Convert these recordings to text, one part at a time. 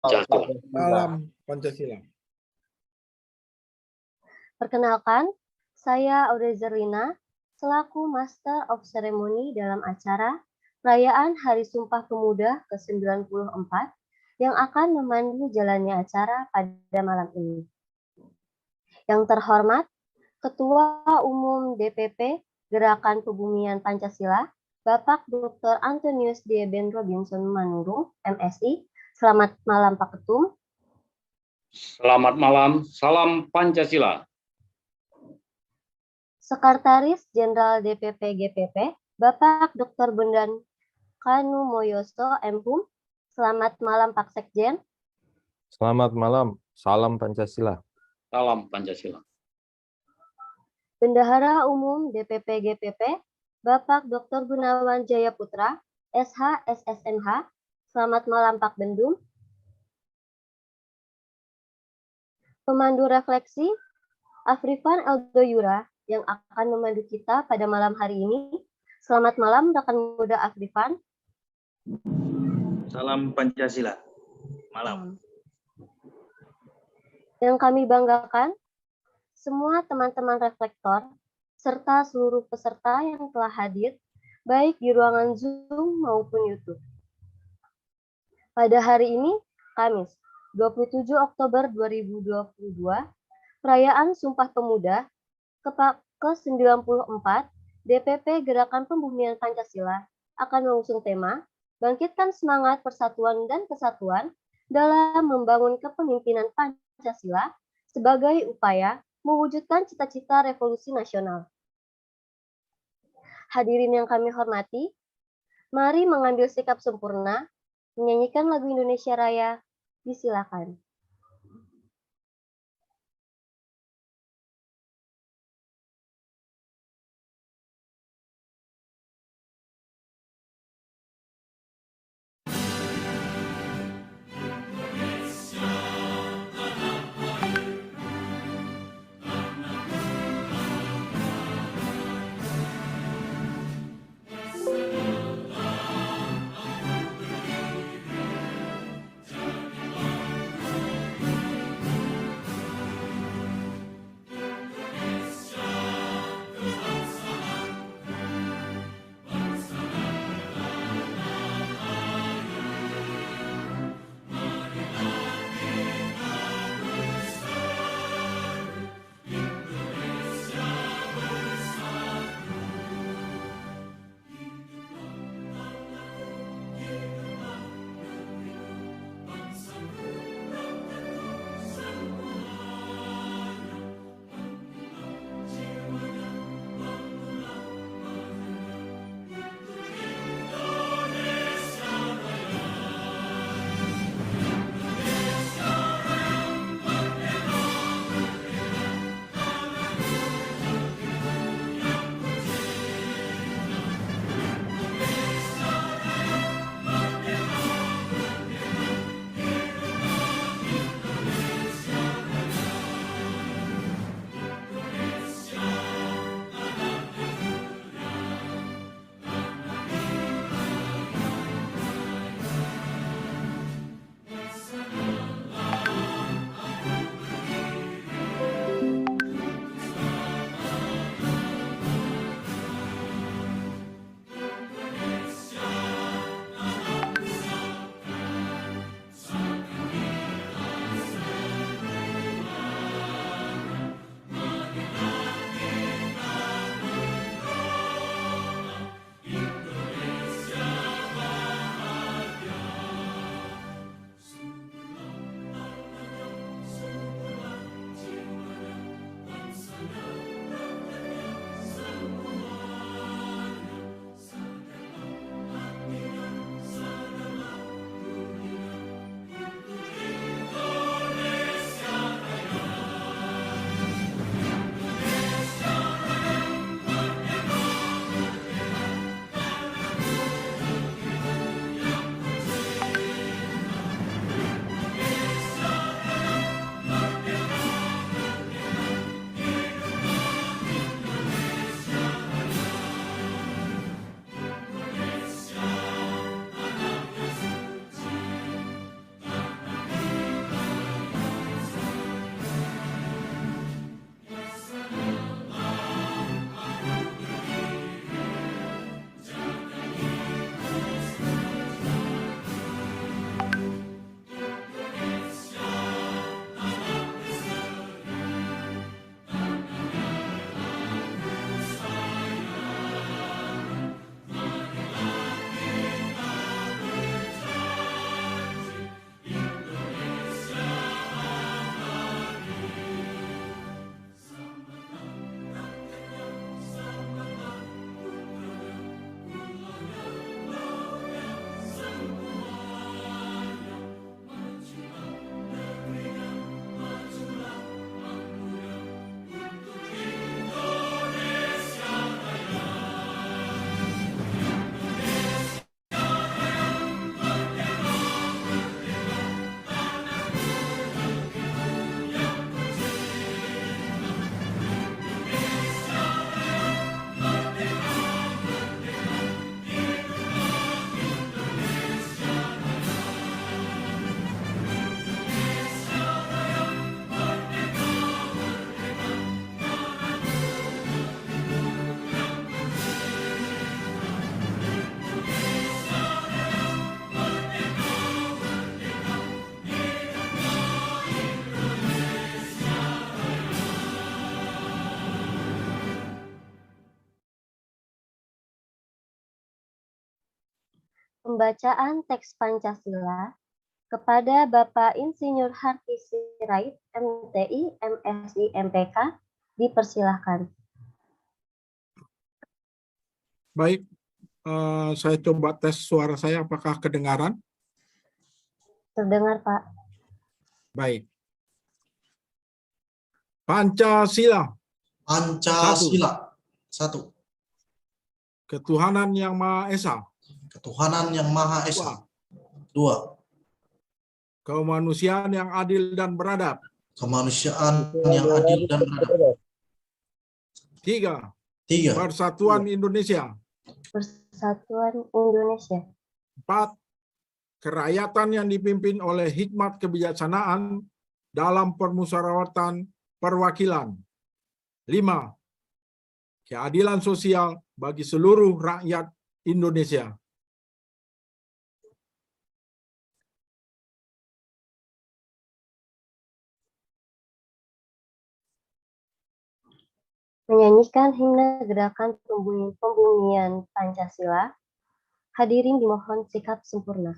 Salam Pancasila. Perkenalkan, saya Aurelia Lina, selaku Master of Ceremony dalam acara Perayaan Hari Sumpah Pemuda ke-94 yang akan memandu jalannya acara pada malam ini. Yang terhormat, Ketua Umum DPP Gerakan Kebumian Pancasila, Bapak Dr. Antonius D. Ben Robinson Manurung, MSI. Selamat malam Pak Ketum. Selamat malam, salam Pancasila. Sekretaris Jenderal DPP GPP, Bapak Dr. Bondan Kanu Moyoso, MHUM. Selamat malam Pak Sekjen. Selamat malam, salam Pancasila. Salam Pancasila. Bendahara Umum DPP GPP, Bapak Dr. Gunawan Jayaputra, SH, SSNH. Selamat malam Pak Bendum. Pemandu refleksi, Afrifan Eldoyura, yang akan memandu kita pada malam hari ini. Selamat malam rekan muda Afrifan. Salam Pancasila. Malam. Yang kami banggakan, semua teman-teman reflektor, serta seluruh peserta yang telah hadir, baik di ruangan Zoom maupun YouTube. Pada hari ini, Kamis, 27 Oktober 2022, perayaan Sumpah Pemuda ke-94 DPP Gerakan Pembumian Pancasila akan mengusung tema Bangkitkan Semangat Persatuan dan Kesatuan dalam membangun kepemimpinan Pancasila sebagai upaya mewujudkan cita-cita revolusi nasional. Hadirin yang kami hormati, mari mengambil sikap sempurna, menyanyikan lagu Indonesia Raya. Disilakan. Pembacaan teks Pancasila kepada Bapak Insinyur Harti Sirait, MTI, MSI, MPK, dipersilahkan. Baik, saya coba tes suara saya apakah kedengaran? Terdengar, Pak. Baik. Pancasila. Pancasila. 1. Ketuhanan Yang Maha Esa. Ketuhanan Yang Maha Esa. 2. Kemanusiaan yang adil dan beradab. Kemanusiaan yang adil dan beradab. 3. 3. Persatuan Indonesia. Persatuan Indonesia. 4. Kerakyatan yang dipimpin oleh hikmat kebijaksanaan dalam permusyawaratan perwakilan. 5. Keadilan sosial bagi seluruh rakyat Indonesia. Menyanyikan himne gerakan pembumian Pancasila. Hadirin dimohon sikap sempurna.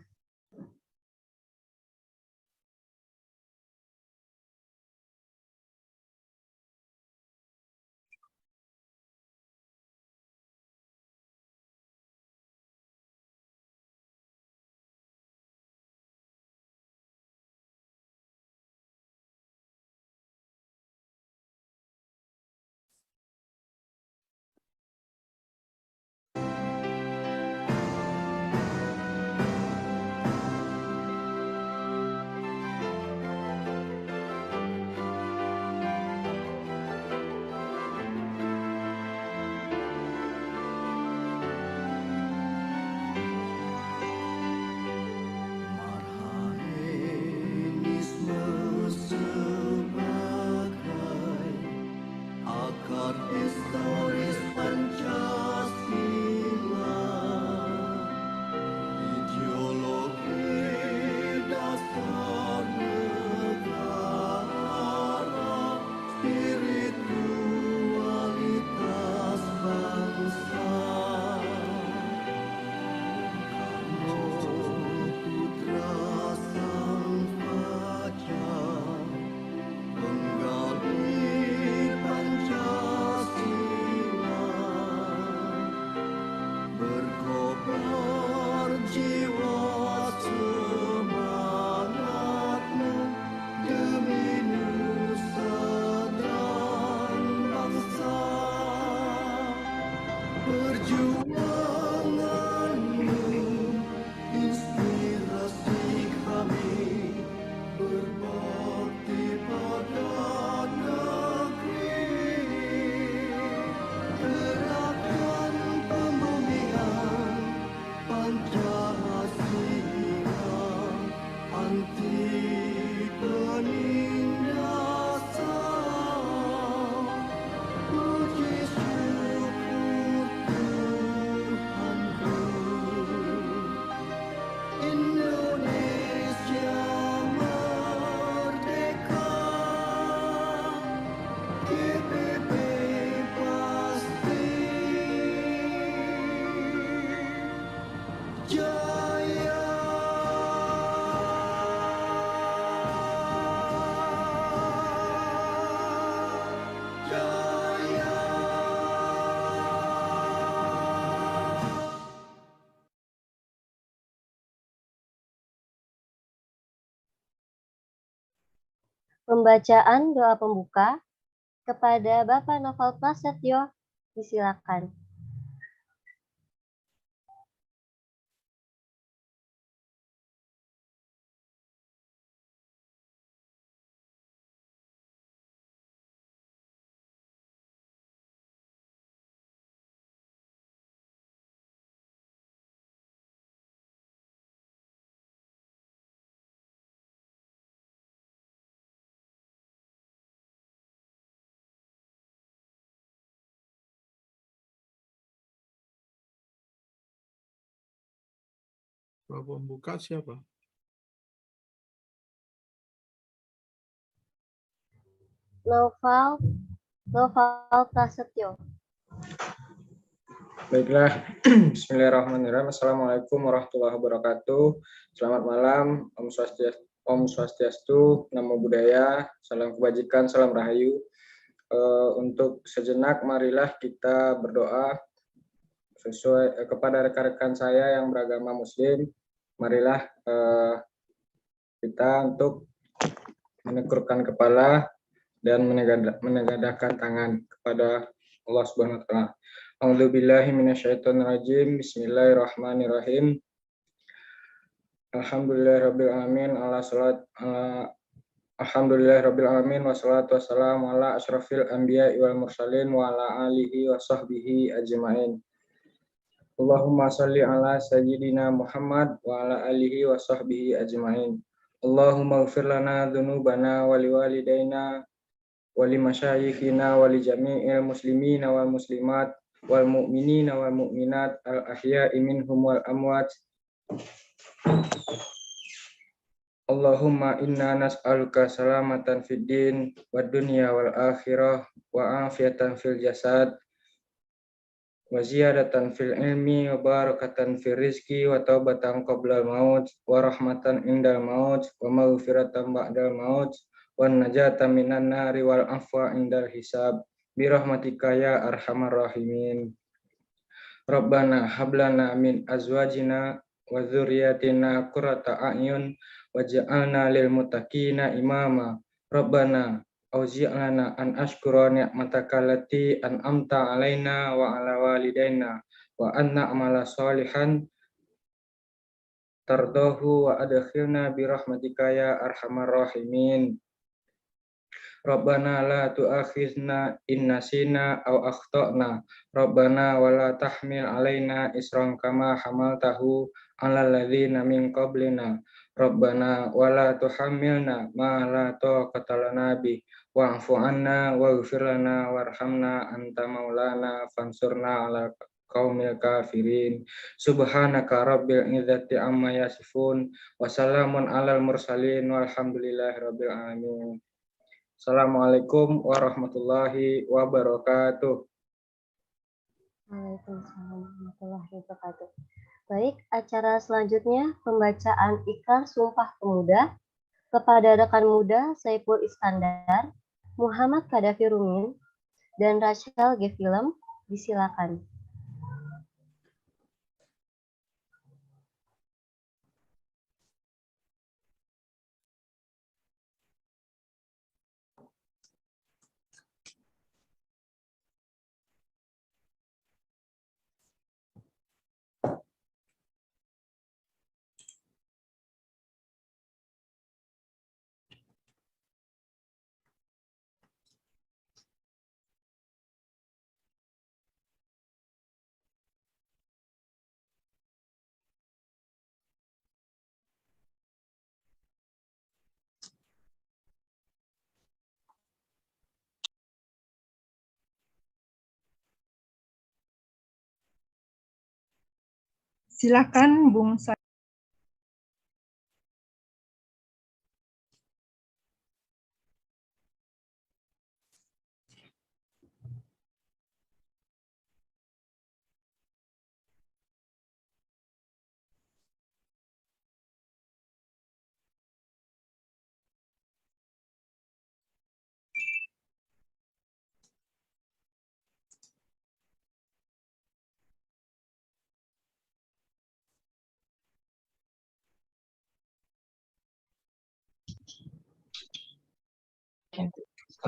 Pembacaan doa pembuka kepada Bapak Noval Prasetyo, disilakan. Pembuka siapa? Noval Prasetyo. Baiklah, Bismillahirrahmanirrahim. Assalamualaikum warahmatullahi wabarakatuh. Selamat malam, Om Swastiastu, Namo Buddhaya, salam kebajikan, salam rahayu. Untuk sejenak, marilah kita berdoa sesuai kepada rekan-rekan saya yang beragama Muslim. Marilah kita untuk menegurkan kepala dan menegadahkan tangan kepada Allah Subhanahu wa taala. A'udzubillahi minasyaitonirrajim. Bismillahirrahmanirrahim. Alhamdulillahirabbil alamin. Alhamdulillahirabbil alamin wassalatu wassalamu ala asyrafil anbiya'i wal mursalin wa ala alihi wa sahbihi ajmain. Allahumma shalli ala sayyidina Muhammad wa ala alihi wa sahbihi ajmain. Allahumma ighfir lana dzunubana wa liwalidayna wa limasyayikhina wa li jami'il muslimina wal muslimat wal mu'minina wal mu'minat al ahya'i minhum wal amwat. Allahumma inna nas'aluka salamatan fid din wad dunya wal akhirah wa afiatan fil jasad wa ziyadatan fil ilmi wa barakatan fil rizqi wa taubatan qabla al maut wa rahmatan indal maut wa maghfiratan ba'dal maut wa najatan minan nari wal afwa indal hisab birahmatika ya arhamar rahimin. Rabbana hablana min azwajina wa dzurriyyatina qurrata a'yun waj'alna lil muttaqina imama. Rabbana auzi'na an ashkura ni'mataka allati an'amta 'alaina wa 'ala walidaina wa an na'mala sholihan tardahu wa adkhilna bi rahmatika ya arhamar rahimin. Rabbana la tu'akhizna in nasina aw akhtana. Rabbana wa la tahmil 'alaina isran kama hamaltahu 'alal ladzina min qablina. Rabbana wa la tuhammilna ma la taqata lana bih wa'fu 'anna waghfir lana warhamna anta maulana fansurna 'alal qaumil kafirin. Subhanaka rabbil izzati amma yasifun wa salamun 'alal mursalin walhamdulillahi rabbil alamin. Assalamualaikum warahmatullahi wabarakatuh. Waalaikumsalam warahmatullahi wabarakatuh. Baik, acara selanjutnya pembacaan Ikrar Sumpah Pemuda kepada rekan muda Saiful Iskandar, Muhammad Kadafi Rumin, dan Rachel G. Film. Disilakan. Silakan Bung Sa.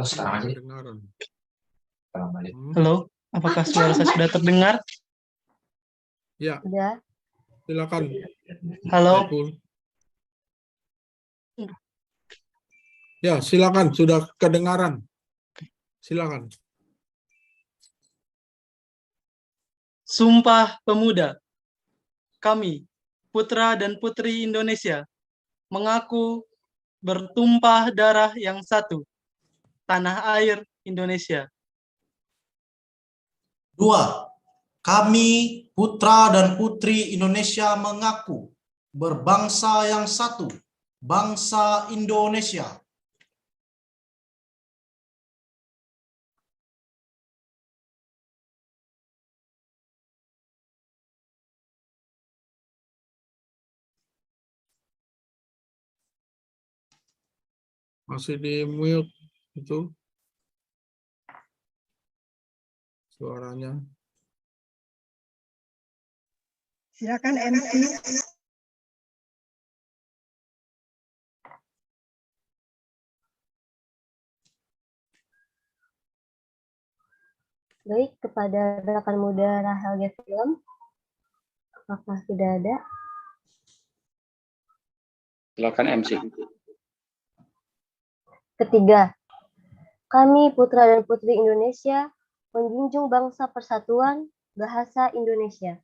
Sekarang aja. Kedengaran. Halo, apakah suara saya sudah terdengar? Ya, Sudah. silakan. Halo, Saiful. Ya, silakan. Sudah kedengaran. Silakan. Sumpah Pemuda. Kami, putra dan putri Indonesia, mengaku bertumpah darah yang satu, tanah air Indonesia. 2. Kami, putra dan putri Indonesia, mengaku berbangsa yang satu, bangsa Indonesia. Masih di mute itu suaranya. Silakan MC. Baik, kepada rekan muda Rahel Gefilem, apakah tidak ada? Silakan MC. Ketiga, kami putra dan putri Indonesia menjunjung bangsa persatuan bahasa Indonesia.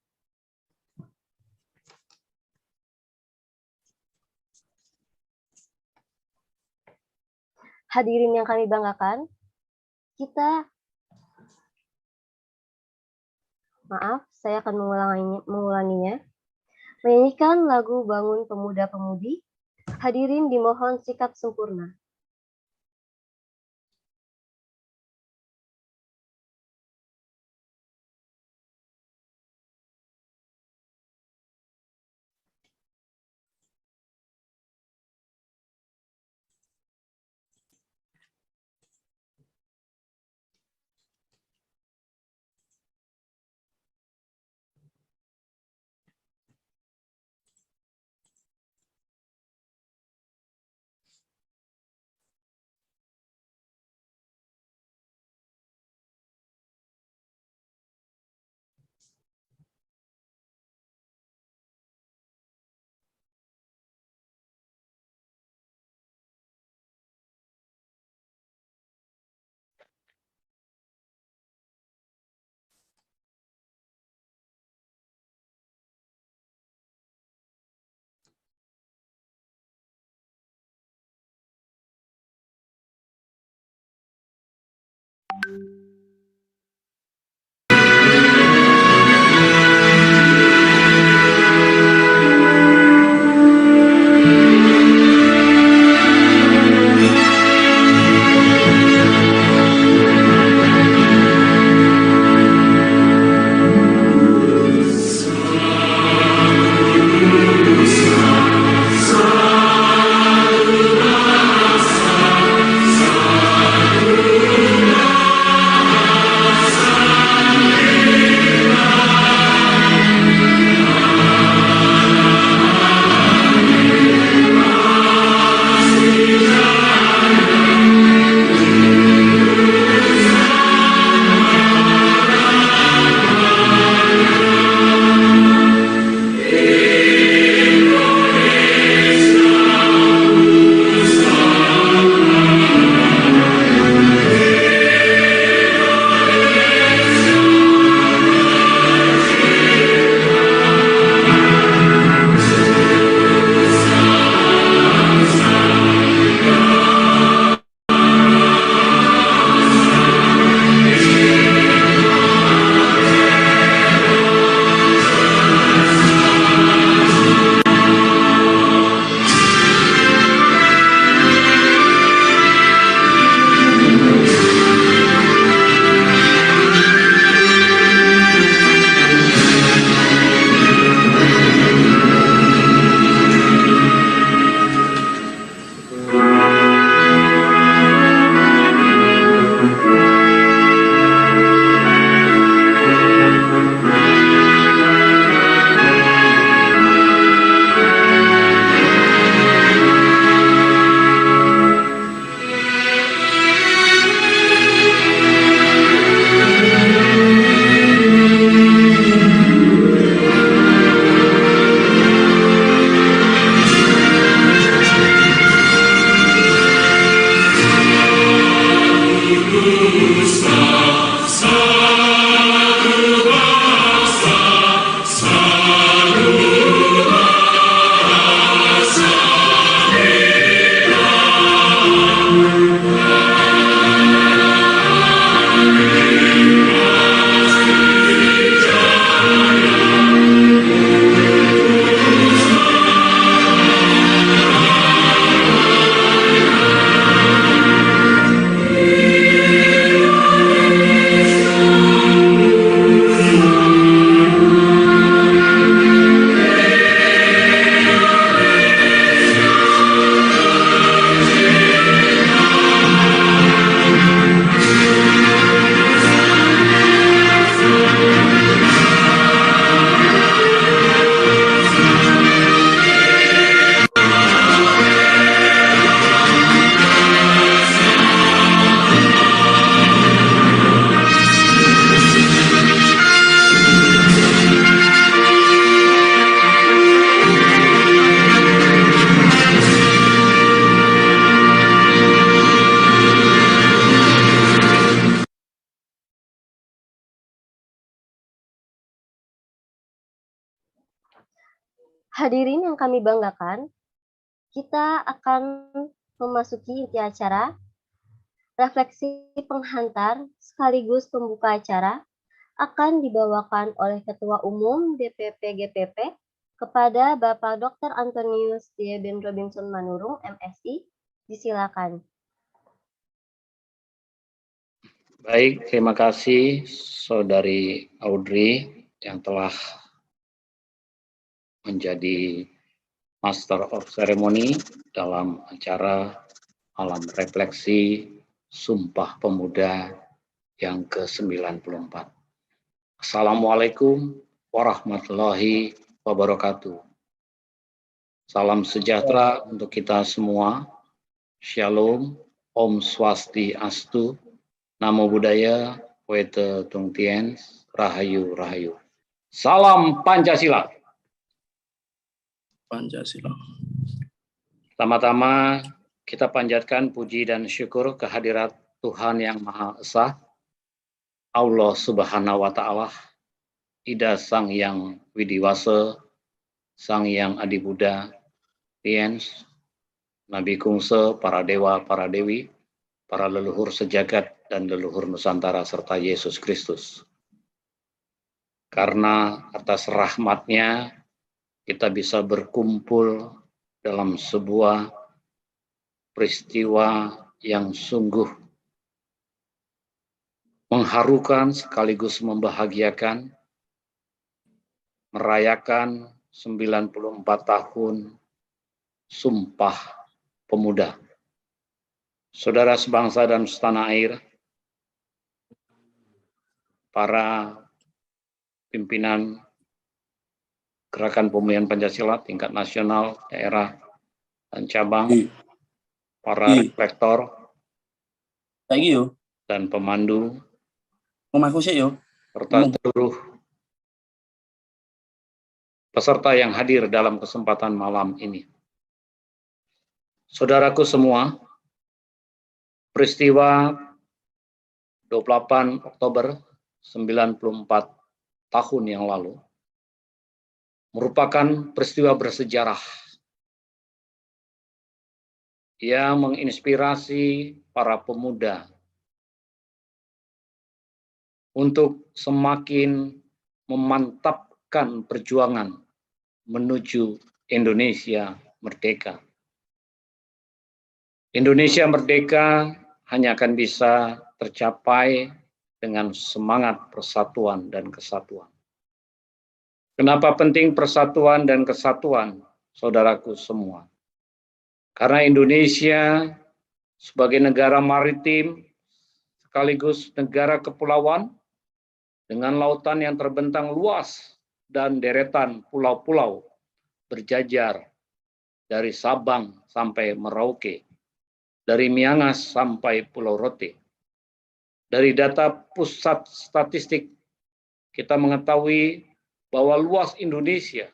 Hadirin yang kami banggakan, saya akan mengulanginya. Menyanyikan lagu Bangun Pemuda-Pemudi, hadirin dimohon sikap sempurna. Hadirin yang kami banggakan, kita akan memasuki inti acara. Refleksi penghantar sekaligus pembuka acara akan dibawakan oleh Ketua Umum DPP GPP kepada Bapak Dr. Antonius Dieben Robinson Manurung, MSI. Disilakan. Baik, terima kasih Saudari Audrey yang telah menjadi Master of Ceremony dalam acara Malam Refleksi Sumpah Pemuda yang ke-94. Assalamualaikum warahmatullahi wabarakatuh. Salam sejahtera untuk kita semua. Shalom, Om Swastiastu, Namo Buddhaya, Wete Tung Tien, Rahayu Rahayu. Salam Pancasila. Pancasila. Pertama-tama kita panjatkan puji dan syukur kehadirat Tuhan Yang Maha Esa, Allah Subhanahu wa Ta'ala, Ida Sang Yang Widiwasa, Sang Yang Adi Buddha, Tiens, Nabi Kungse, para dewa, para dewi, para leluhur sejagat dan leluhur Nusantara serta Yesus Kristus. Karena atas rahmat-Nya kita bisa berkumpul dalam sebuah peristiwa yang sungguh mengharukan sekaligus membahagiakan, merayakan 94 tahun Sumpah Pemuda. Saudara sebangsa dan setanah air, para pimpinan Gerakan Pemulihan Pancasila tingkat nasional, daerah, dan cabang, para reflektor, dan pemandu, serta seluruh peserta yang hadir dalam kesempatan malam ini. Saudaraku semua, peristiwa 28 Oktober 94 tahun yang lalu merupakan peristiwa bersejarah yang menginspirasi para pemuda untuk semakin memantapkan perjuangan menuju Indonesia merdeka. Indonesia merdeka hanya akan bisa tercapai dengan semangat persatuan dan kesatuan. Kenapa penting persatuan dan kesatuan, saudaraku semua? Karena Indonesia sebagai negara maritim sekaligus negara kepulauan dengan lautan yang terbentang luas dan deretan pulau-pulau berjajar dari Sabang sampai Merauke, dari Miangas sampai Pulau Rote. Dari data Pusat Statistik kita mengetahui bahwa luas Indonesia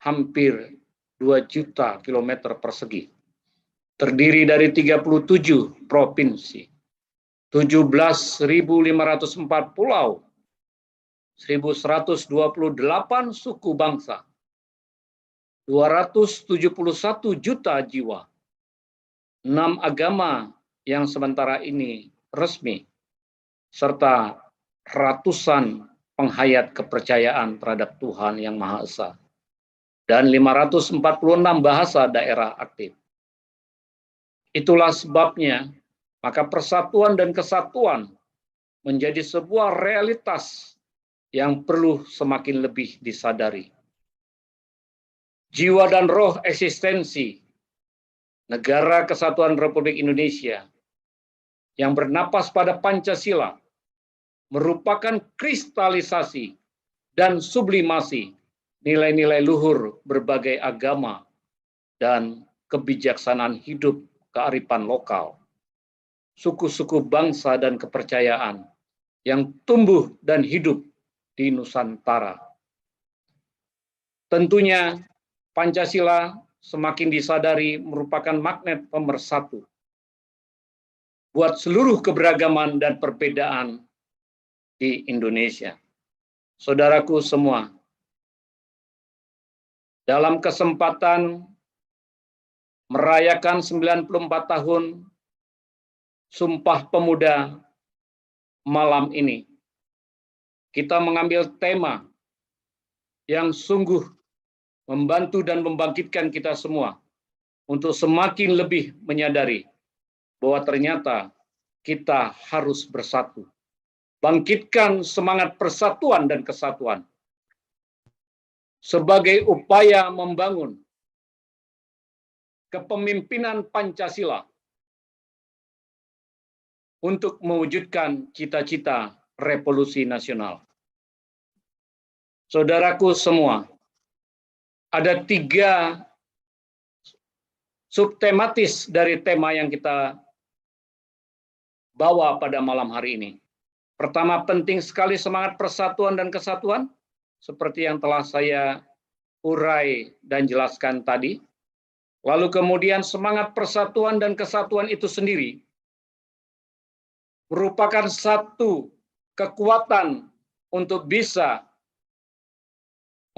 hampir 2 juta kilometer persegi, terdiri dari 37 provinsi, 17.504 pulau, 1.128 suku bangsa, 271 juta jiwa, 6 agama yang sementara ini resmi, serta ratusan penghayat kepercayaan terhadap Tuhan Yang Maha Esa, dan 546 bahasa daerah aktif. Itulah sebabnya, maka persatuan dan kesatuan menjadi sebuah realitas yang perlu semakin lebih disadari. Jiwa dan roh eksistensi Negara Kesatuan Republik Indonesia yang bernapas pada Pancasila merupakan kristalisasi dan sublimasi nilai-nilai luhur berbagai agama dan kebijaksanaan hidup kearifan lokal, suku-suku bangsa dan kepercayaan yang tumbuh dan hidup di Nusantara. Tentunya Pancasila semakin disadari merupakan magnet pemersatu buat seluruh keberagaman dan perbedaan di Indonesia. Saudaraku semua, dalam kesempatan merayakan 94 tahun Sumpah Pemuda malam ini, kita mengambil tema yang sungguh membantu dan membangkitkan kita semua untuk semakin lebih menyadari bahwa ternyata kita harus bersatu. Bangkitkan semangat persatuan dan kesatuan sebagai upaya membangun kepemimpinan Pancasila untuk mewujudkan cita-cita revolusi nasional. Saudaraku semua, ada 3 subtematis dari tema yang kita bawa pada malam hari ini. Pertama, penting sekali semangat persatuan dan kesatuan, seperti yang telah saya urai dan jelaskan tadi. Lalu kemudian semangat persatuan dan kesatuan itu sendiri merupakan satu kekuatan untuk bisa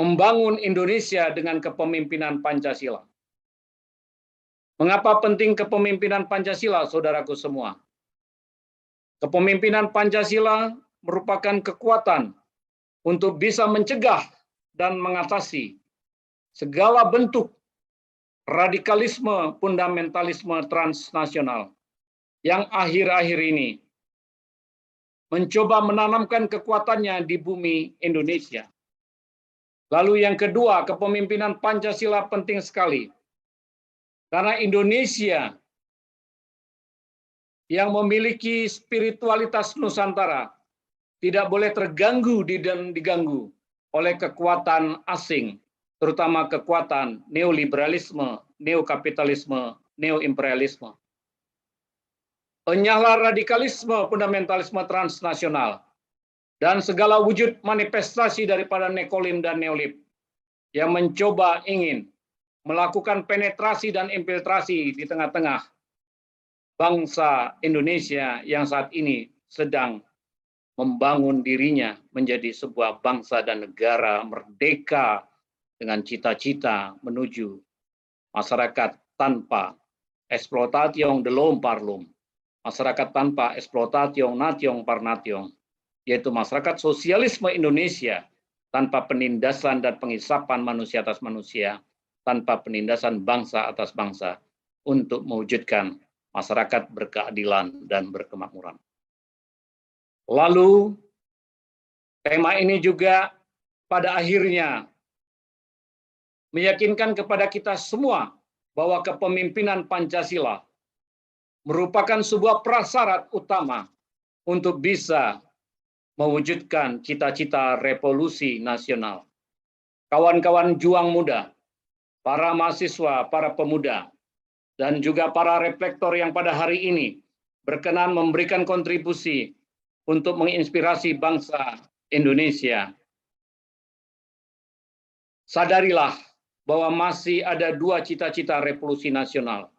membangun Indonesia dengan kepemimpinan Pancasila. Mengapa penting kepemimpinan Pancasila, saudaraku semua? Kepemimpinan Pancasila merupakan kekuatan untuk bisa mencegah dan mengatasi segala bentuk radikalisme fundamentalisme transnasional yang akhir-akhir ini mencoba menanamkan kekuatannya di bumi Indonesia. Lalu yang kedua, kepemimpinan Pancasila penting sekali. Karena Indonesia yang memiliki spiritualitas Nusantara tidak boleh terganggu dan diganggu oleh kekuatan asing, terutama kekuatan neoliberalisme, neokapitalisme, neoimperialisme. Enyahlah radikalisme fundamentalisme transnasional dan segala wujud manifestasi daripada nekolim dan neolib yang mencoba ingin melakukan penetrasi dan infiltrasi di tengah-tengah bangsa Indonesia yang saat ini sedang membangun dirinya menjadi sebuah bangsa dan negara merdeka dengan cita-cita menuju masyarakat tanpa eksploitasiong delom parlum, masyarakat tanpa eksploitasiong nationg par nationg, yaitu masyarakat sosialisme Indonesia tanpa penindasan dan pengisapan manusia atas manusia, tanpa penindasan bangsa atas bangsa, untuk mewujudkan masyarakat berkeadilan dan berkemakmuran. Lalu, tema ini juga pada akhirnya meyakinkan kepada kita semua bahwa kepemimpinan Pancasila merupakan sebuah prasyarat utama untuk bisa mewujudkan cita-cita revolusi nasional. Kawan-kawan juang muda, para mahasiswa, para pemuda, dan juga para reflektor yang pada hari ini berkenan memberikan kontribusi untuk menginspirasi bangsa Indonesia. Sadarilah bahwa masih ada 2 cita-cita revolusi nasional,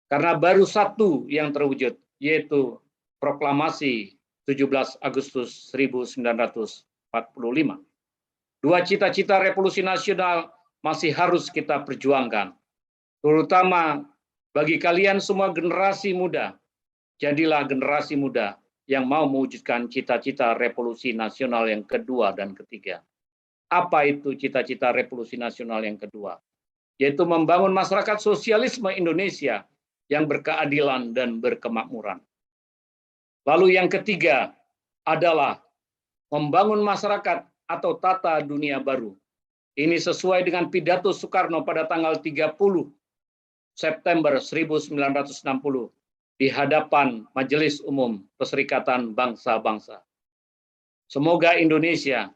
karena baru 1 yang terwujud, yaitu proklamasi 17 Agustus 1945. 2 cita-cita revolusi nasional masih harus kita perjuangkan, terutama bagi kalian semua generasi muda. Jadilah generasi muda yang mau mewujudkan cita-cita revolusi nasional yang kedua dan ketiga. Apa itu cita-cita revolusi nasional yang kedua? Yaitu membangun masyarakat sosialisme Indonesia yang berkeadilan dan berkemakmuran. Lalu yang ketiga adalah membangun masyarakat atau tata dunia baru. Ini sesuai dengan pidato Soekarno pada tanggal 30 September 1960 di hadapan Majelis Umum Perserikatan Bangsa-Bangsa. Semoga Indonesia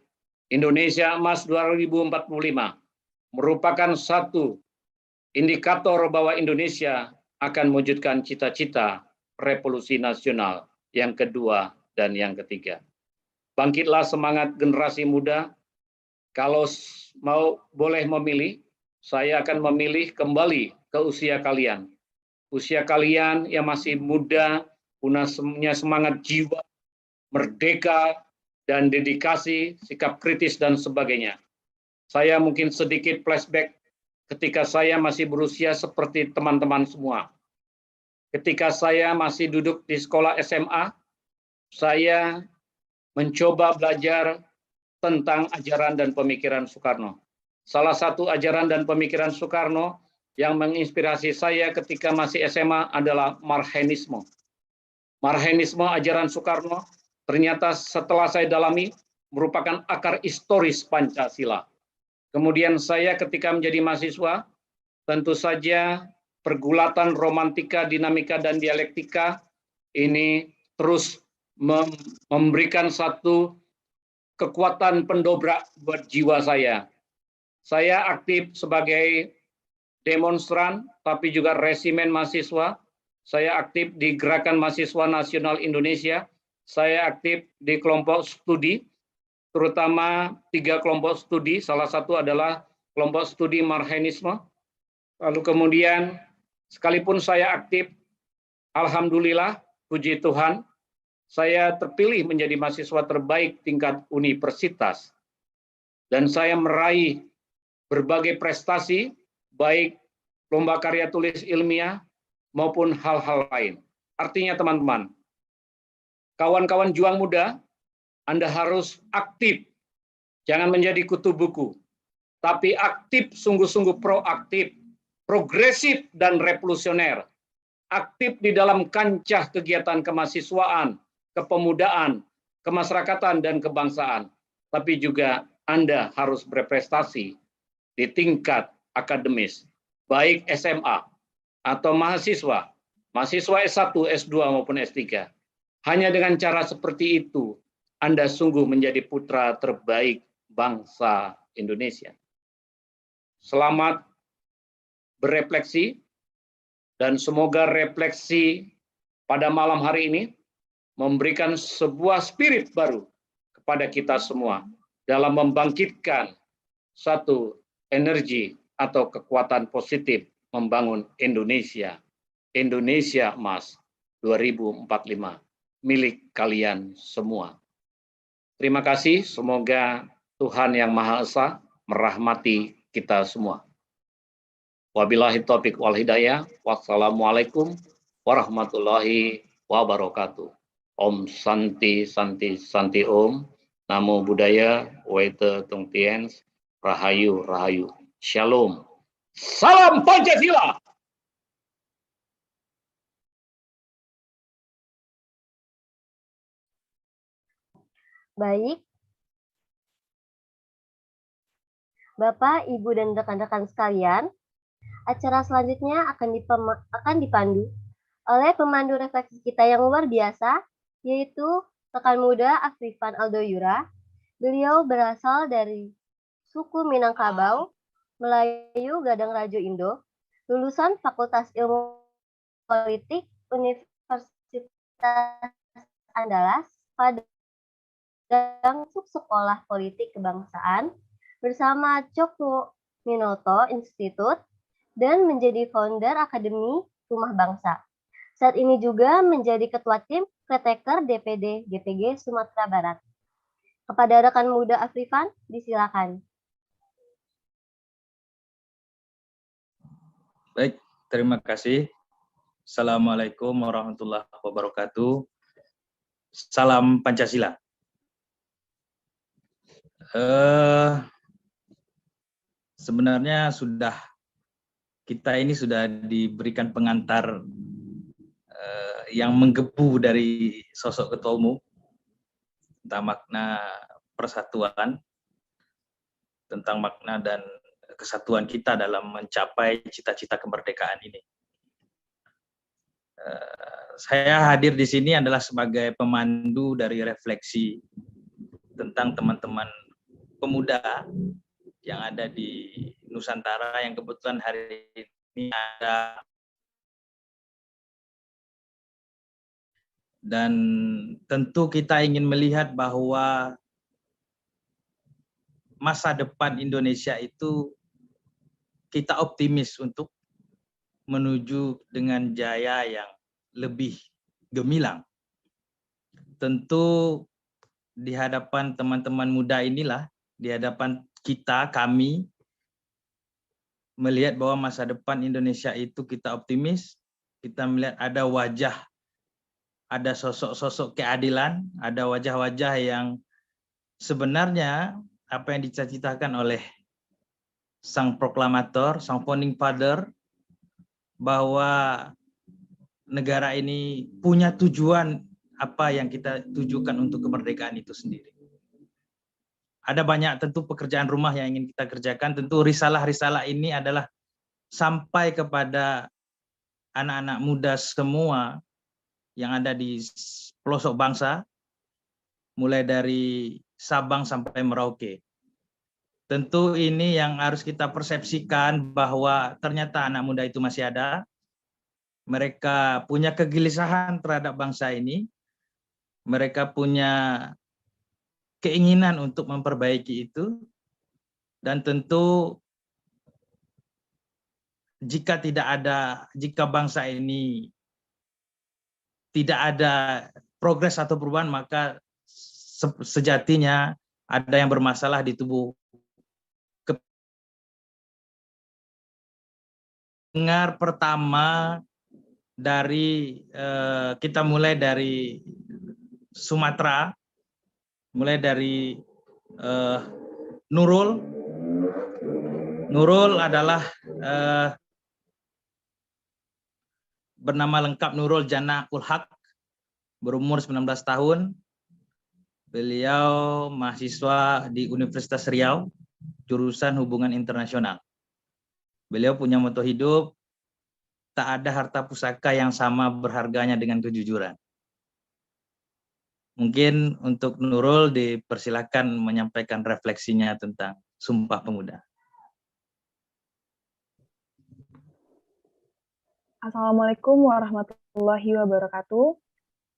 Emas 2045 merupakan satu indikator bahwa Indonesia akan mewujudkan cita-cita revolusi nasional yang kedua dan yang ketiga. Bangkitlah semangat generasi muda. Kalau boleh memilih, saya akan memilih kembali ke usia kalian. Usia kalian yang masih muda, punya semangat jiwa, merdeka, dan dedikasi, sikap kritis, dan sebagainya. Saya mungkin sedikit flashback ketika saya masih berusia seperti teman-teman semua. Ketika saya masih duduk di sekolah SMA, saya mencoba belajar tentang ajaran dan pemikiran Soekarno. Salah satu ajaran dan pemikiran Soekarno yang menginspirasi saya ketika masih SMA adalah Marxisme. Marxisme ajaran Soekarno ternyata setelah saya dalami merupakan akar historis Pancasila. Kemudian saya ketika menjadi mahasiswa, tentu saja pergulatan romantika, dinamika, dan dialektika ini terus memberikan satu kekuatan pendobrak buat jiwa saya. Saya aktif sebagai demonstran, tapi juga resimen mahasiswa. Saya aktif di Gerakan Mahasiswa Nasional Indonesia. Saya aktif di kelompok studi, terutama 3 kelompok studi. Salah satu adalah kelompok studi Marxisme. Lalu kemudian, sekalipun saya aktif, alhamdulillah, puji Tuhan, saya terpilih menjadi mahasiswa terbaik tingkat universitas. Dan saya meraih berbagai prestasi, baik lomba karya tulis ilmiah maupun hal-hal lain. Artinya teman-teman, kawan-kawan juang muda, Anda harus aktif. Jangan menjadi kutu buku, tapi aktif, sungguh-sungguh proaktif, progresif dan revolusioner. Aktif di dalam kancah kegiatan kemahasiswaan, kepemudaan, kemasyarakatan, dan kebangsaan. Tapi juga Anda harus berprestasi di tingkat akademis, baik SMA atau mahasiswa S1, S2 maupun S3. Hanya dengan cara seperti itu, Anda sungguh menjadi putra terbaik bangsa Indonesia. Selamat berefleksi, dan semoga refleksi pada malam hari ini memberikan sebuah spirit baru kepada kita semua dalam membangkitkan satu energi atau kekuatan positif membangun Indonesia. Indonesia Emas 2045 milik kalian semua. Terima kasih, semoga Tuhan Yang Maha Esa merahmati kita semua. Wabillahi taufiq wal hidayah. Wassalamualaikum warahmatullahi wabarakatuh. Om Santi Santi Santi Om. Namo Buddhaya, Wete Tung Tiens, Rahayu Rahayu. Shalom. Salam Pancasila. Baik. Bapak, Ibu, dan rekan-rekan sekalian, acara selanjutnya akan dipandu oleh pemandu refleksi kita yang luar biasa, yaitu rekan muda Afrifan Aldoyura. Beliau berasal dari suku Minangkabau, Melayu Gadang Rajo Indo, lulusan Fakultas Ilmu Politik Universitas Andalas, Padang Subsekolah Politik Kebangsaan, bersama Cokro Minoto Institute, dan menjadi founder Akademi Rumah Bangsa. Saat ini juga menjadi ketua tim Kreteker DPD GPG Sumatera Barat. Kepada rekan muda Afrifan, disilakan. Baik, terima kasih. Assalamualaikum warahmatullahi wabarakatuh. Salam Pancasila. Sebenarnya kita ini sudah diberikan pengantar yang menggebu dari sosok Ketua Umum tentang makna persatuan, tentang makna dan kesatuan kita dalam mencapai cita-cita kemerdekaan ini. Saya hadir di sini adalah sebagai pemandu dari refleksi tentang teman-teman pemuda yang ada di Nusantara yang kebetulan hari ini ada, dan tentu kita ingin melihat bahwa masa depan Indonesia itu kita optimis untuk menuju dengan jaya yang lebih gemilang. Tentu di hadapan teman-teman muda inilah, di hadapan kami, melihat bahwa masa depan Indonesia itu kita optimis, kita melihat ada wajah, ada sosok-sosok keadilan, ada wajah-wajah yang sebenarnya apa yang dicita-citakan oleh sang proklamator, sang founding father, bahwa negara ini punya tujuan apa yang kita tujukan untuk kemerdekaan itu sendiri. Ada banyak tentu pekerjaan rumah yang ingin kita kerjakan, tentu risalah-risalah ini adalah sampai kepada anak-anak muda semua yang ada di pelosok bangsa, mulai dari Sabang sampai Merauke. Tentu ini yang harus kita persepsikan bahwa ternyata anak muda itu masih ada. Mereka punya kegelisahan terhadap bangsa ini. Mereka punya keinginan untuk memperbaiki itu. Dan tentu jika bangsa ini tidak ada progres atau perubahan, maka sejatinya ada yang bermasalah di tubuh. Dengar pertama dari kita mulai dari Sumatera, mulai dari Nurul. Nurul adalah bernama lengkap Nurul Jannah Ulhaq, berumur 19 tahun. Beliau mahasiswa di Universitas Riau, jurusan Hubungan Internasional. Beliau punya moto hidup, tak ada harta pusaka yang sama berharganya dengan kejujuran. Mungkin untuk Nurul dipersilakan menyampaikan refleksinya tentang Sumpah Pemuda. Assalamualaikum warahmatullahi wabarakatuh.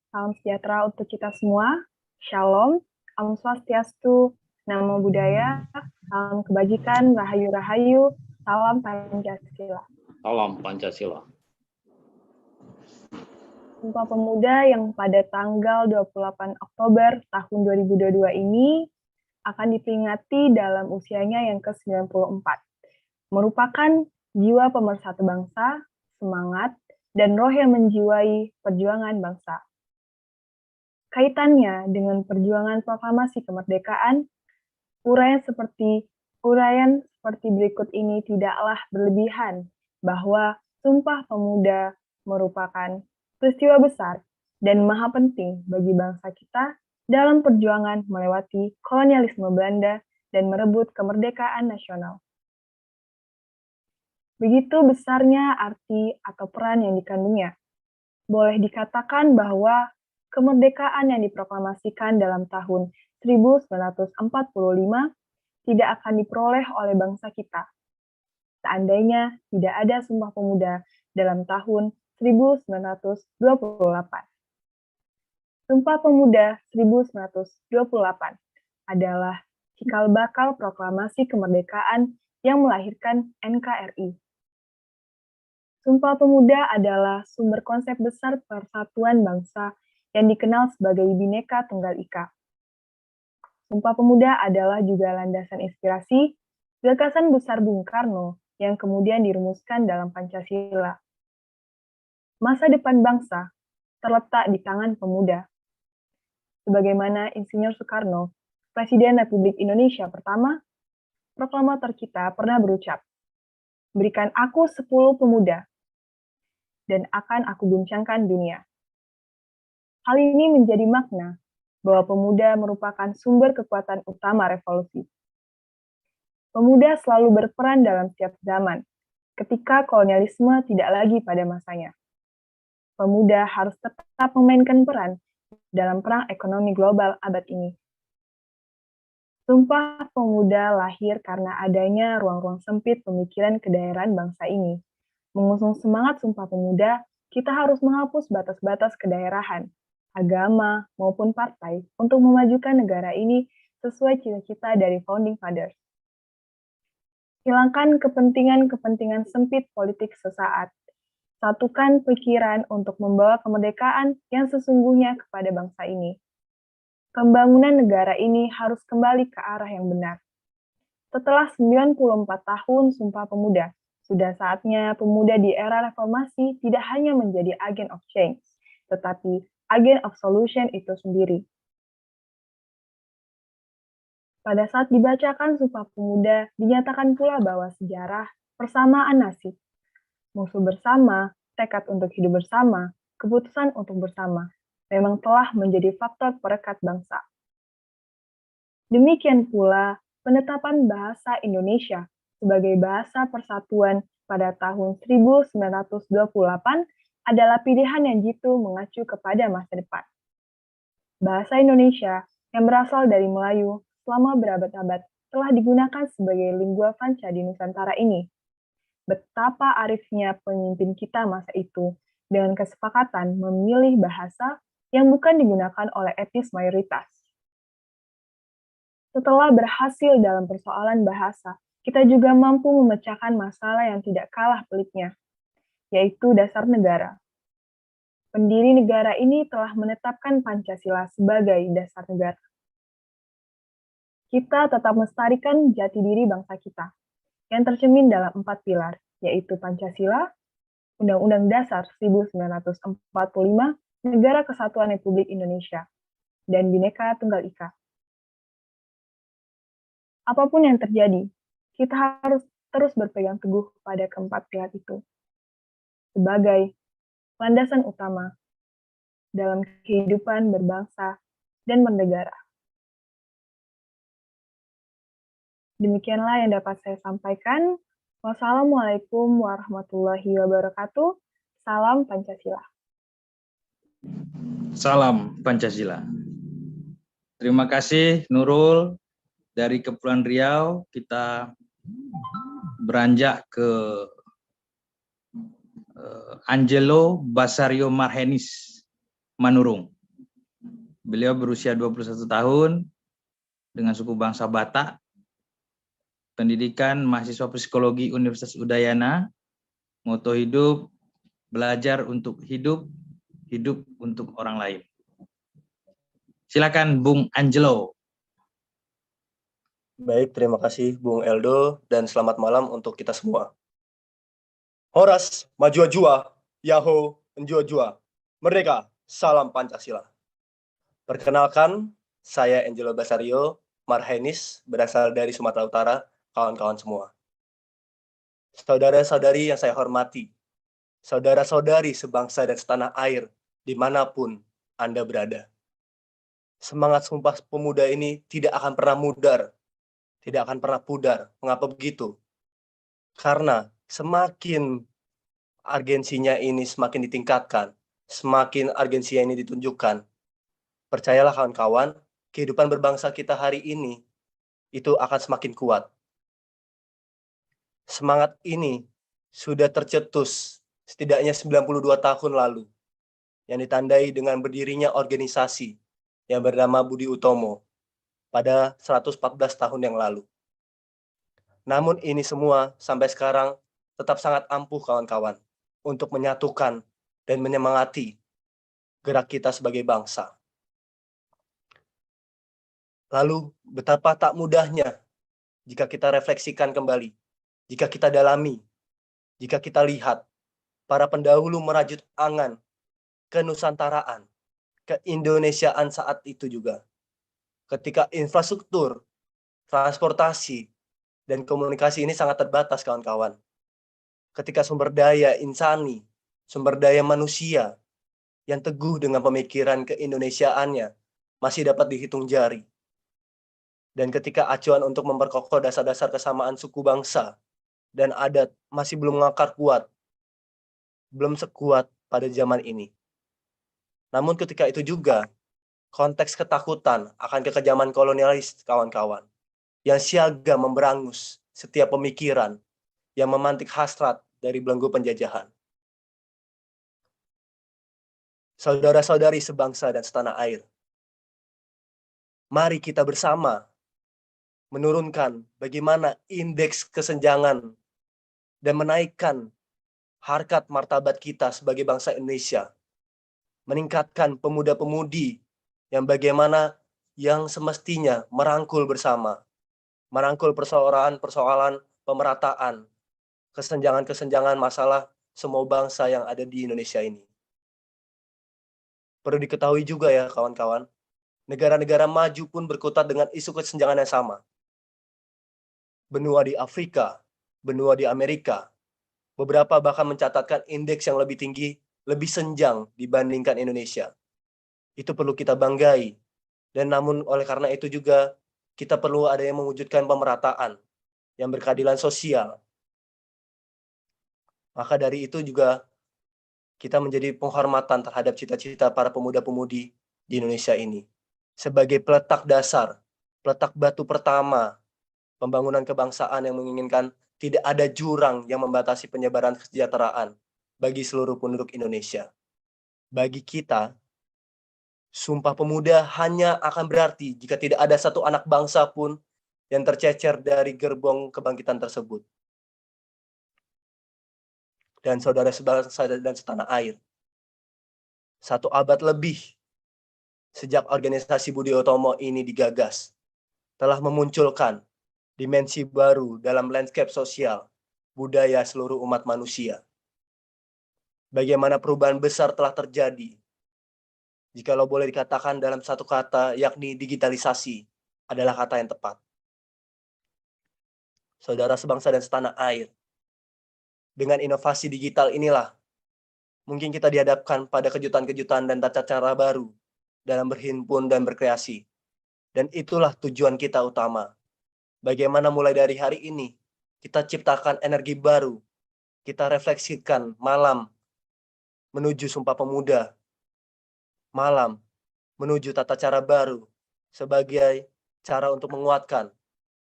Salam sejahtera untuk kita semua. Shalom, Om Swastiastu, Namo Buddhaya, salam kebajikan, rahayu-rahayu, salam Pancasila. Salam Pancasila. Sumpah Pemuda yang pada tanggal 28 Oktober tahun 2022 ini akan diperingati dalam usianya yang ke-94. Merupakan jiwa pemersatu bangsa, semangat, dan roh yang menjiwai perjuangan bangsa. Kaitannya dengan perjuangan proklamasi kemerdekaan, uraian seperti berikut ini tidaklah berlebihan bahwa Sumpah Pemuda merupakan peristiwa besar dan maha penting bagi bangsa kita dalam perjuangan melewati kolonialisme Belanda dan merebut kemerdekaan nasional. Begitu besarnya arti atau peran yang dikandungnya. Boleh dikatakan bahwa kemerdekaan yang diproklamasikan dalam tahun 1945 tidak akan diperoleh oleh bangsa kita seandainya tidak ada Sumpah Pemuda dalam tahun 1928. Sumpah Pemuda 1928 adalah cikal bakal proklamasi kemerdekaan yang melahirkan NKRI. Sumpah Pemuda adalah sumber konsep besar persatuan bangsa yang dikenal sebagai Bhinneka Tunggal Ika. Sumpah Pemuda adalah juga landasan inspirasi gagasan besar Bung Karno yang kemudian dirumuskan dalam Pancasila. Masa depan bangsa terletak di tangan pemuda. Sebagaimana Insinyur Soekarno, Presiden Republik Indonesia pertama, proklamator kita pernah berucap, "Berikan aku 10 pemuda, dan akan aku guncangkan dunia." Hal ini menjadi makna bahwa pemuda merupakan sumber kekuatan utama revolusi. Pemuda selalu berperan dalam setiap zaman, ketika kolonialisme tidak lagi pada masanya. Pemuda harus tetap memainkan peran dalam perang ekonomi global abad ini. Sumpah Pemuda lahir karena adanya ruang-ruang sempit pemikiran kedaerahan bangsa ini. Mengusung semangat Sumpah Pemuda, kita harus menghapus batas-batas kedaerahan, agama, maupun partai untuk memajukan negara ini sesuai cita-cita dari Founding Fathers. Hilangkan kepentingan-kepentingan sempit politik sesaat. Satukan pikiran untuk membawa kemerdekaan yang sesungguhnya kepada bangsa ini. Pembangunan negara ini harus kembali ke arah yang benar. Setelah 94 tahun Sumpah Pemuda, Sudah saatnya pemuda di era reformasi tidak hanya menjadi agen of change, tetapi agen of solution itu sendiri. Pada saat dibacakan Sumpah Pemuda, dinyatakan pula bahwa sejarah, persamaan nasib, musuh bersama, tekad untuk hidup bersama, keputusan untuk bersama, memang telah menjadi faktor perekat bangsa. Demikian pula, penetapan bahasa Indonesia sebagai bahasa persatuan pada tahun 1928 adalah pilihan yang jitu mengacu kepada masa depan. Bahasa Indonesia yang berasal dari Melayu selama berabad-abad telah digunakan sebagai lingua franca di Nusantara ini. Betapa arifnya pemimpin kita masa itu dengan kesepakatan memilih bahasa yang bukan digunakan oleh etnis mayoritas. Setelah berhasil dalam persoalan bahasa, kita juga mampu memecahkan masalah yang tidak kalah peliknya, yaitu dasar negara. Pendiri negara ini telah menetapkan Pancasila sebagai dasar negara. Kita tetap melestarikan jati diri bangsa kita, yang tercermin dalam 4 pilar, yaitu Pancasila, Undang-Undang Dasar 1945, Negara Kesatuan Republik Indonesia, dan Bhinneka Tunggal Ika. Apapun yang terjadi, kita harus terus berpegang teguh pada keempat pilar itu, sebagai landasan utama dalam kehidupan berbangsa dan bernegara. Demikianlah yang dapat saya sampaikan. Wassalamualaikum warahmatullahi wabarakatuh. Salam Pancasila. Salam Pancasila. Terima kasih Nurul. Dari Kepulauan Riau kita beranjak ke Angelo Basario Marhenis Manurung. Beliau berusia 21 tahun dengan suku bangsa Batak. Pendidikan mahasiswa psikologi Universitas Udayana, moto hidup, belajar untuk hidup, hidup untuk orang lain. Silakan Bung Angelo. Baik, terima kasih Bung Eldo dan selamat malam untuk kita semua. Horas, majua-jua, Yaho, enjua-jua, merdeka, salam Pancasila. Perkenalkan, saya Angelo Basario Marhenis, berasal dari Sumatera Utara, kawan-kawan semua. Saudara-saudari yang saya hormati, saudara-saudari sebangsa dan setanah air, dimanapun Anda berada. Semangat Sumpah Pemuda ini tidak akan pernah mudar, tidak akan pernah pudar. Mengapa begitu? Karena semakin urgensinya ini semakin ditingkatkan, semakin urgensinya ini ditunjukkan. Percayalah kawan-kawan, kehidupan berbangsa kita hari ini itu akan semakin kuat. Semangat ini sudah tercetus setidaknya 92 tahun lalu, yang ditandai dengan berdirinya organisasi yang bernama Budi Utomo pada 114 tahun yang lalu. Namun ini semua sampai sekarang tetap sangat ampuh kawan-kawan untuk menyatukan dan menyemangati gerak kita sebagai bangsa. Lalu betapa tak mudahnya jika kita refleksikan kembali, jika kita dalami, jika kita lihat para pendahulu merajut angan kenusantaraan, keindonesiaan saat itu juga. Ketika infrastruktur, transportasi, dan komunikasi ini sangat terbatas kawan-kawan. Ketika sumber daya insani, sumber daya manusia yang teguh dengan pemikiran keindonesiaannya masih dapat dihitung jari. Dan ketika acuan untuk memperkokoh dasar-dasar kesamaan suku bangsa dan adat masih belum mengakar kuat, belum sekuat pada zaman ini. Namun ketika itu juga, konteks ketakutan akan kekejaman kolonialis kawan-kawan, yang siaga memberangus setiap pemikiran yang memantik hasrat dari belenggu penjajahan. Saudara-saudari sebangsa dan setanah air, mari kita bersama menurunkan bagaimana indeks kesenjangan dan menaikkan harkat martabat kita sebagai bangsa Indonesia. Meningkatkan pemuda-pemudi yang bagaimana yang semestinya merangkul bersama. Merangkul persoalan-persoalan pemerataan, kesenjangan-kesenjangan masalah semua bangsa yang ada di Indonesia ini. Perlu diketahui juga ya kawan-kawan, negara-negara maju pun berkutat dengan isu kesenjangan yang sama. Benua di Afrika, benua di Amerika, beberapa bahkan mencatatkan indeks yang lebih tinggi, lebih senjang dibandingkan Indonesia. Itu perlu kita banggai. Dan namun oleh karena itu juga kita perlu ada yang mewujudkan pemerataan yang berkeadilan sosial. Maka dari itu juga kita menjadi penghormatan terhadap cita-cita para pemuda-pemudi di Indonesia ini. Sebagai peletak dasar, peletak batu pertama pembangunan kebangsaan yang menginginkan tidak ada jurang yang membatasi penyebaran kesejahteraan bagi seluruh penduduk Indonesia. Bagi kita, Sumpah Pemuda hanya akan berarti jika tidak ada satu anak bangsa pun yang tercecer dari gerbong kebangkitan tersebut. Dan saudara sebangsa dan setanah air, 1 abad lebih sejak organisasi Budi Utomo ini digagas, telah memunculkan dimensi baru dalam landscape sosial, budaya seluruh umat manusia. Bagaimana perubahan besar telah terjadi, jikalau boleh dikatakan dalam satu kata, yakni digitalisasi adalah kata yang tepat. Saudara sebangsa dan setanah air, dengan inovasi digital inilah, mungkin kita dihadapkan pada kejutan-kejutan dan tata cara baru dalam berhimpun dan berkreasi. Dan itulah tujuan kita utama. Bagaimana mulai dari hari ini, kita ciptakan energi baru, kita refleksikan malam menuju Sumpah Pemuda, malam menuju tata cara baru, sebagai cara untuk menguatkan,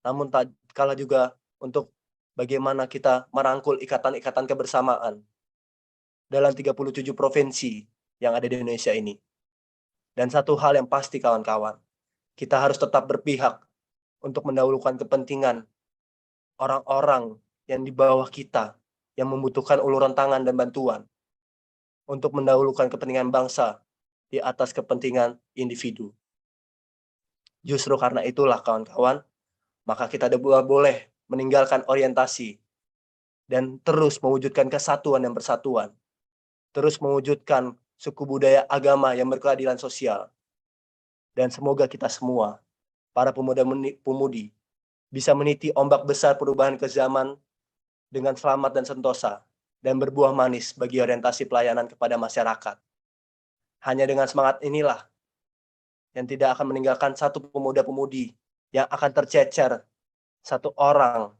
namun tak kalah juga untuk bagaimana kita merangkul ikatan-ikatan kebersamaan dalam 37 provinsi yang ada di Indonesia ini. Dan satu hal yang pasti kawan-kawan, kita harus tetap berpihak untuk mendahulukan kepentingan orang-orang yang di bawah kita, yang membutuhkan uluran tangan dan bantuan, untuk mendahulukan kepentingan bangsa di atas kepentingan individu. Justru karena itulah kawan-kawan, maka kita boleh meninggalkan orientasi dan terus mewujudkan kesatuan dan persatuan, terus mewujudkan suku budaya agama yang berkeadilan sosial. Dan semoga kita semua, para pemuda-pemudi, bisa meniti ombak besar perubahan ke zaman dengan selamat dan sentosa, dan berbuah manis bagi orientasi pelayanan kepada masyarakat. Hanya dengan semangat inilah yang tidak akan meninggalkan satu pemuda-pemudi yang akan tercecer satu orang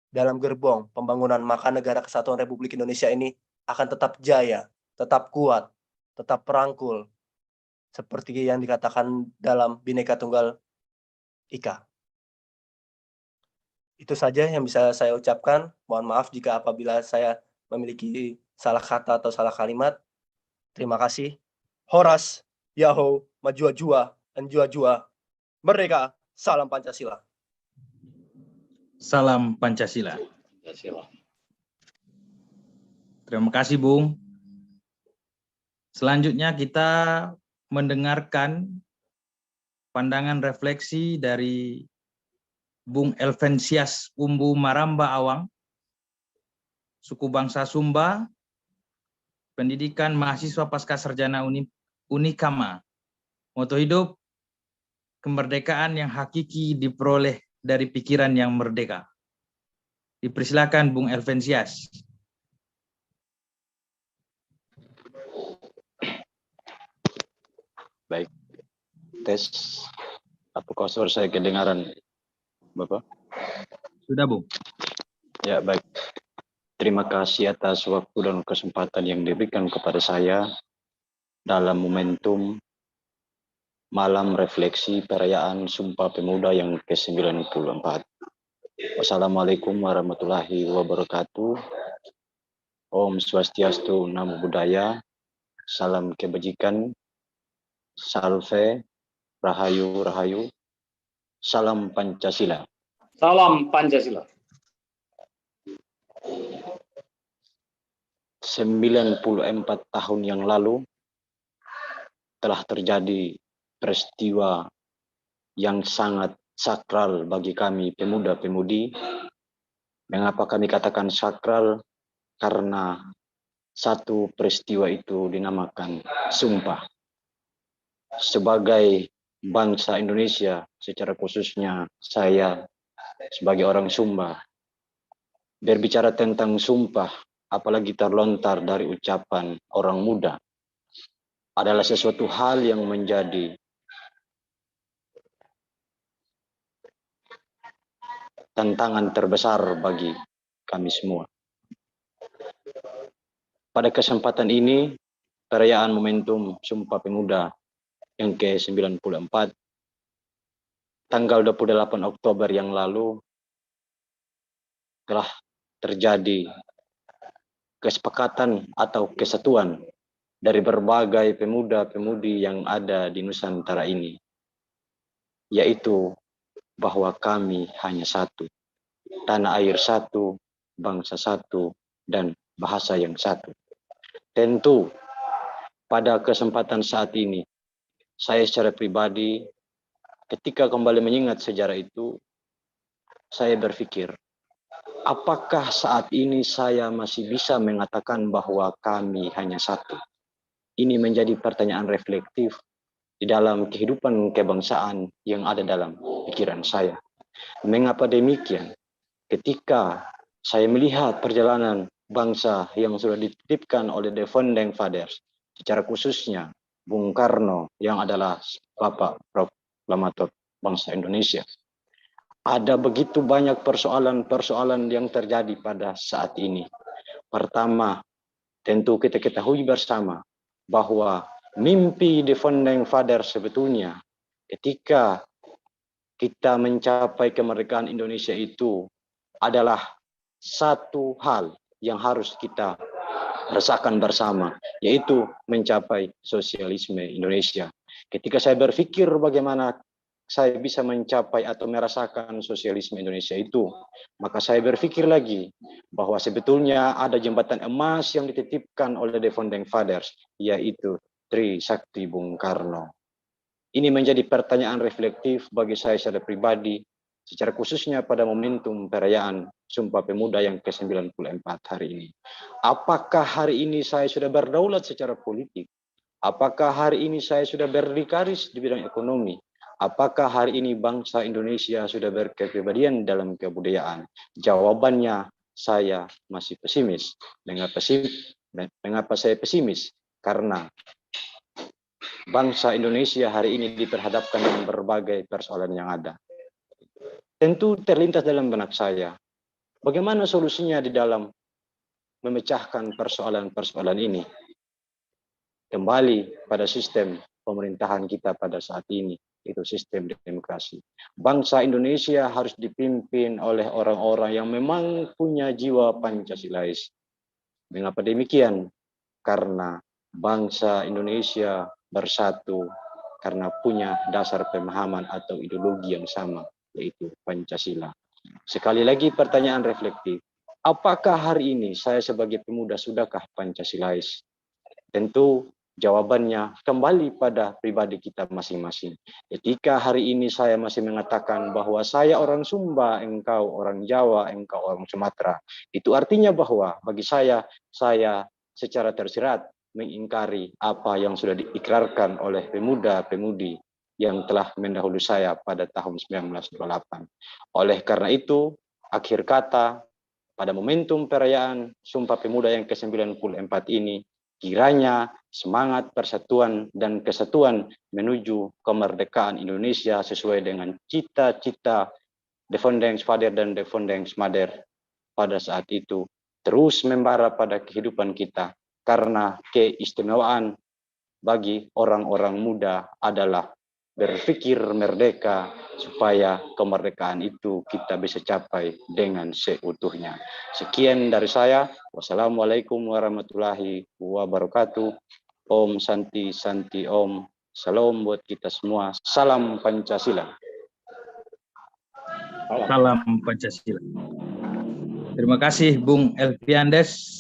dalam gerbong pembangunan, maka negara kesatuan Republik Indonesia ini akan tetap jaya, tetap kuat, tetap perangkul, seperti yang dikatakan dalam Bhinneka Tunggal Ika. Itu saja yang bisa saya ucapkan. Mohon maaf jika apabila saya memiliki salah kata atau salah kalimat. Terima kasih. Horas, Yahoo, Majua-jua, Anjua-jua, Merdeka, salam Pancasila. Salam Pancasila. Terima kasih, Bung. Selanjutnya kita mendengarkan pandangan refleksi dari Bung Elvensias Umbu Maramba Awang, suku bangsa Sumba, pendidikan mahasiswa Pascasarjana Unikama. Moto hidup, kemerdekaan yang hakiki diperoleh dari pikiran yang merdeka. Dipersilakan Bung Elvensias. Baik, tes. Apakah suara saya kedengaran, Bapak? Sudah, Bung. Ya, baik. Terima kasih atas waktu dan kesempatan yang diberikan kepada saya dalam momentum malam refleksi perayaan Sumpah Pemuda yang ke-94. Wassalamualaikum warahmatullahi wabarakatuh. Om Swastiastu, Namo Buddhaya, salam kebajikan, salve, rahayu, rahayu, salam Pancasila. Salam Pancasila. 94 tahun yang lalu telah terjadi peristiwa yang sangat sakral bagi kami pemuda-pemudi Mengapa kami katakan sakral? Karena satu peristiwa itu dinamakan sumpah. Sebagai bangsa Indonesia, secara khususnya saya sebagai orang Sumba, berbicara tentang sumpah, apalagi terlontar dari ucapan orang muda, adalah sesuatu hal yang menjadi tantangan terbesar bagi kami semua. Pada kesempatan ini, perayaan momentum Sumpah Pemuda yang ke-94, tanggal 28 Oktober yang lalu, telah terjadi kesepakatan atau kesatuan dari berbagai pemuda-pemudi yang ada di Nusantara ini, yaitu bahwa kami hanya satu, tanah air satu, bangsa satu, dan bahasa yang satu. Tentu pada kesempatan saat ini, saya secara pribadi ketika kembali mengingat sejarah itu, saya berpikir, apakah saat ini saya masih bisa mengatakan bahwa kami hanya satu? Ini menjadi pertanyaan reflektif di dalam kehidupan kebangsaan yang ada dalam pikiran saya. Mengapa demikian? Ketika saya melihat perjalanan bangsa yang sudah dititipkan oleh The Founding Fathers, secara khususnya Bung Karno yang adalah Bapak Proklamator bangsa Indonesia. Ada begitu banyak persoalan-persoalan yang terjadi pada saat ini. Pertama, tentu kita ketahui bersama bahwa mimpi The Founding Fathers sebetulnya ketika kita mencapai kemerdekaan Indonesia itu adalah satu hal yang harus kita rasakan bersama, yaitu mencapai sosialisme Indonesia. Ketika saya berpikir bagaimana saya bisa mencapai atau merasakan sosialisme Indonesia itu, maka saya berpikir lagi bahwa sebetulnya ada jembatan emas yang dititipkan oleh The Founding Fathers, yaitu Trisakti Bung Karno. Ini menjadi pertanyaan reflektif bagi saya secara pribadi, secara khususnya pada momentum perayaan Sumpah Pemuda yang ke-94 hari ini. Apakah hari ini saya sudah berdaulat secara politik? Apakah hari ini saya sudah berdikaris di bidang ekonomi? Apakah hari ini bangsa Indonesia sudah berkepribadian dalam kebudayaan? Jawabannya saya masih pesimis. Mengapa saya pesimis? Karena bangsa Indonesia hari ini diperhadapkan dengan berbagai persoalan yang ada. Tentu terlintas dalam benak saya, bagaimana solusinya di dalam memecahkan persoalan-persoalan ini? Kembali pada sistem pemerintahan kita pada saat ini, itu sistem demokrasi. Bangsa Indonesia harus dipimpin oleh orang-orang yang memang punya jiwa Pancasilais. Mengapa demikian? Karena bangsa Indonesia bersatu karena punya dasar pemahaman atau ideologi yang sama, yaitu Pancasila. Sekali lagi pertanyaan reflektif, apakah hari ini saya sebagai pemuda sudahkah Pancasilais? Tentu jawabannya kembali pada pribadi kita masing-masing. Ketika hari ini saya masih mengatakan bahwa saya orang Sumba, engkau orang Jawa, engkau orang Sumatera, itu artinya bahwa bagi saya secara tersirat mengingkari apa yang sudah diikrarkan oleh pemuda-pemudi yang telah mendahului saya pada tahun 1928. Oleh karena itu, akhir kata, pada momentum perayaan Sumpah Pemuda yang ke-94 ini, kiranya semangat persatuan dan kesatuan menuju kemerdekaan Indonesia sesuai dengan cita-cita The Founding Fathers dan The Founding Mothers pada saat itu terus membara pada kehidupan kita, karena keistimewaan bagi orang-orang muda adalah berpikir merdeka supaya kemerdekaan itu kita bisa capai dengan seutuhnya. Sekian dari saya. Wassalamualaikum warahmatullahi wabarakatuh. Om Santi Santi Om. Salam buat kita semua. Salam Pancasila. Salam Pancasila. Terima kasih Bung Elviandes.